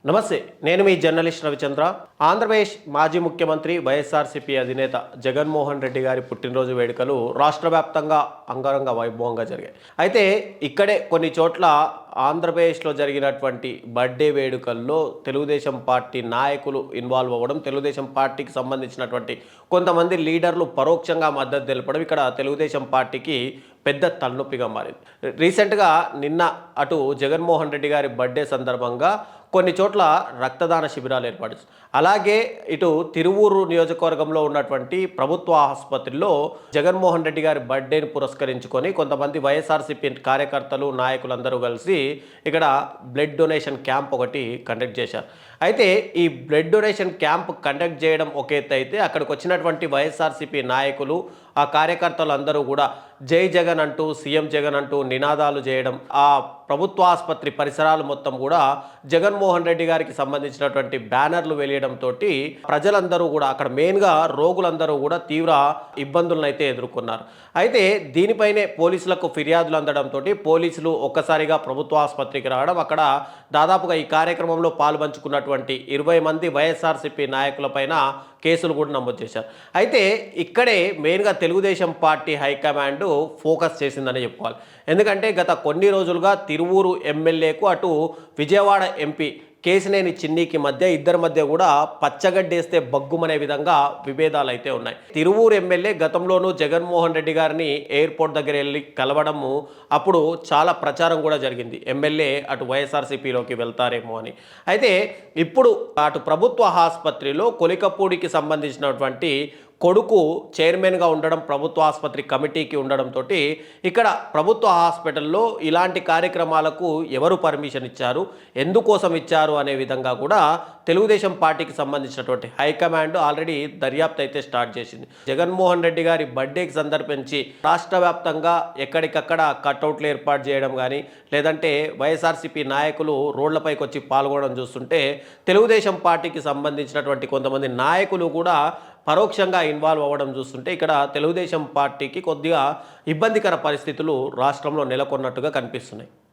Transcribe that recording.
నమస్తే, నేను మీ జర్నలిస్ట్ రవిచంద్ర. ఆంధ్రప్రదేశ్ మాజీ ముఖ్యమంత్రి వైఎస్ఆర్సీపీ అధినేత జగన్మోహన్ రెడ్డి గారి పుట్టినరోజు వేడుకలు రాష్ట్ర వ్యాప్తంగా అంగరంగ వైభవంగా జరిగాయి. అయితే ఇక్కడే కొన్ని చోట్ల ఆంధ్రప్రదేశ్లో జరిగినటువంటి బర్త్డే వేడుకల్లో తెలుగుదేశం పార్టీ నాయకులు ఇన్వాల్వ్ అవ్వడం, తెలుగుదేశం పార్టీకి సంబంధించినటువంటి కొంతమంది లీడర్లు పరోక్షంగా మద్దతు తెలపడం ఇక్కడ తెలుగుదేశం పార్టీకి పెద్ద తలనొప్పిగా మారింది. రీసెంట్గా నిన్న అటు జగన్మోహన్ రెడ్డి గారి బర్త్డే సందర్భంగా కొన్ని చోట్ల రక్తదాన శిబిరాలు ఏర్పాటు అలాగే ఇటు తిరువూరు నియోజకవర్గంలో ఉన్నటువంటి ప్రభుత్వ ఆసుపత్రిలో జగన్మోహన్ రెడ్డి గారి బర్త్డేని పురస్కరించుకొని కొంతమంది వైఎస్ఆర్సీపీ కార్యకర్తలు నాయకులందరూ కలిసి ఇక్కడ బ్లడ్ డొనేషన్ క్యాంప్ ఒకటి కండక్ట్ చేశారు. అయితే ఈ బ్లడ్ డొనేషన్ క్యాంప్ కండక్ట్ చేయడం ఒక ఎత్తు అయితే అక్కడికి వచ్చినటువంటి వైఎస్ఆర్సీపీ నాయకులు ఆ కార్యకర్తలు అందరూ కూడా జై జగన్ అంటూ, సీఎం జగన్ అంటూ నినాదాలు చేయడం, ఆ ప్రభుత్వ ఆసుపత్రి పరిసరాలు మొత్తం కూడా జగన్మోహన్ రెడ్డి గారికి సంబంధించినటువంటి బ్యానర్లు వెలియడంతో ప్రజలందరూ కూడా అక్కడ మెయిన్గా రోగులందరూ కూడా తీవ్ర ఇబ్బందులను అయితే ఎదుర్కొన్నారు. అయితే దీనిపైనే పోలీసులకు ఫిర్యాదులు అందడంతో పోలీసులు ఒక్కసారిగా ప్రభుత్వ ఆసుపత్రికి రావడం, అక్కడ దాదాపుగా ఈ కార్యక్రమంలో పాల్పంచుకున్నటువంటి 20 మంది వైఎస్ఆర్సీపీ నాయకులపైన కేసులు కూడా నమోదు చేశారు. అయితే ఇక్కడే మెయిన్గా తెలుగుదేశం పార్టీ హైకమాండ్ ఫోకస్ చేసిందని చెప్పుకోవాలి. ఎందుకంటే గత కొన్ని రోజులుగా తిరువూరు ఎమ్మెల్యేకు అటు విజయవాడ ఎంపీ కేసినేని చిన్నికి మధ్య ఇద్దరి మధ్య కూడా పచ్చగడ్డేస్తే బగ్గుమనే విధంగా విభేదాలు అయితే ఉన్నాయి. తిరువూరు ఎమ్మెల్యే గతంలోనూ జగన్మోహన్ రెడ్డి గారిని ఎయిర్పోర్ట్ దగ్గర వెళ్ళి కలవడము, అప్పుడు చాలా ప్రచారం కూడా జరిగింది ఎమ్మెల్యే అటు వైఎస్ఆర్సీపీలోకి వెళ్తారేమో అని. అయితే ఇప్పుడు అటు ప్రభుత్వ ఆసుపత్రిలో కొలికపూడికి సంబంధించినటువంటి కొడుకు చైర్మన్గా ఉండడం, ప్రభుత్వ ఆసుపత్రి కమిటీకి ఉండడంతో ఇక్కడ ప్రభుత్వ హాస్పిటల్లో ఇలాంటి కార్యక్రమాలకు ఎవరు పర్మిషన్ ఇచ్చారు, ఎందుకోసం ఇచ్చారు అనే విధంగా కూడా తెలుగుదేశం పార్టీకి సంబంధించినటువంటి హైకమాండ్ ఆల్రెడీ దర్యాప్తు అయితే స్టార్ట్ చేసింది. జగన్మోహన్ రెడ్డి గారి బర్త్డేకి సందర్భించి రాష్ట్ర వ్యాప్తంగా ఎక్కడికక్కడ కట్అవుట్లు ఏర్పాటు చేయడం కానీ, లేదంటే వైఎస్ఆర్సీపీ నాయకులు రోడ్లపైకి వచ్చి పాల్గొనడం చూస్తుంటే తెలుగుదేశం పార్టీకి సంబంధించినటువంటి కొంతమంది నాయకులు కూడా పరోక్షంగా ఇన్వాల్వ్ అవ్వడం చూస్తుంటే ఇక్కడ తెలుగుదేశం పార్టీకి కొద్దిగా ఇబ్బందికర పరిస్థితులు రాష్ట్రంలో నెలకొన్నట్టుగా కనిపిస్తున్నాయి.